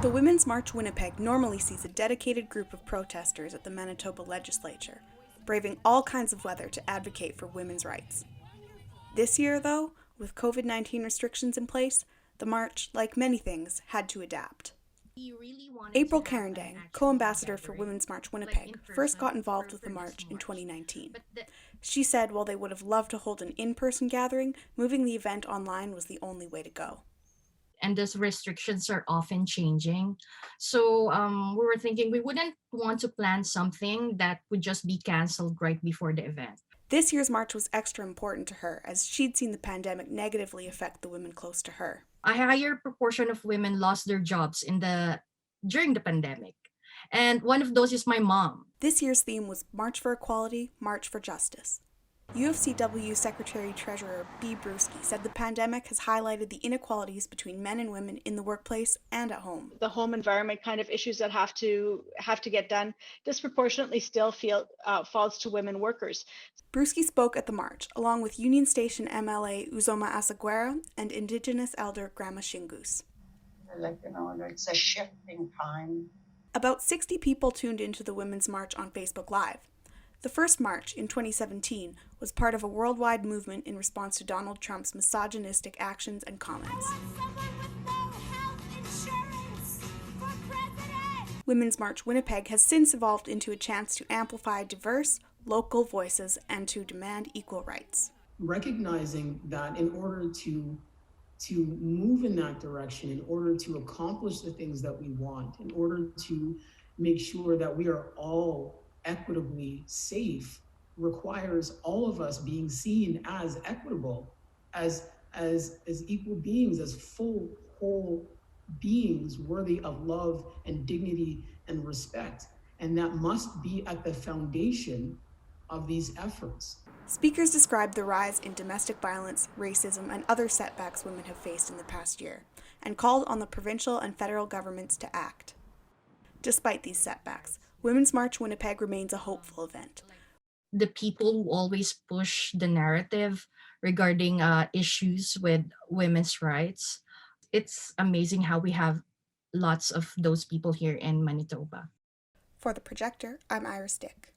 The Women's March Winnipeg normally sees a dedicated group of protesters at the Manitoba legislature, braving all kinds of weather to advocate for women's rights. This year, though, with COVID-19 restrictions in place, the march, like many things, had to adapt. April Carendang, co-ambassador for Women's March Winnipeg, first got involved with the march in 2019. She said while they would have loved to hold an in-person gathering, moving the event online was the only way to go. And those restrictions are often changing. So we were thinking we wouldn't want to plan something that would just be canceled right before the event. This year's march was extra important to her as she'd seen the pandemic negatively affect the women close to her. A higher proportion of women lost their jobs during the pandemic. And one of those is my mom. This year's theme was March for Equality, March for Justice. UFCW Secretary-Treasurer B. Brewski said the pandemic has highlighted the inequalities between men and women in the workplace and at home. The home environment kind of issues that have to get done disproportionately still falls to women workers. Brewski spoke at the march, along with Union Station MLA Uzoma Asaguera and Indigenous Elder Grandma Shingus. It's a shift in time. About 60 people tuned into the Women's March on Facebook Live. The first march, in 2017, was part of a worldwide movement in response to Donald Trump's misogynistic actions and comments. Women's March Winnipeg has since evolved into a chance to amplify diverse, local voices and to demand equal rights. Recognizing that in order to move in that direction, in order to accomplish the things that we want, in order to make sure that we are all equitably safe, requires all of us being seen as equitable, as equal beings, as full, whole beings worthy of love and dignity and respect. And that must be at the foundation of these efforts. Speakers described the rise in domestic violence, racism, and other setbacks women have faced in the past year, and called on the provincial and federal governments to act. Despite these setbacks, Women's March Winnipeg remains a hopeful event. The people who always push the narrative regarding issues with women's rights, it's amazing how we have lots of those people here in Manitoba. For The Projector, I'm Iris Dyck.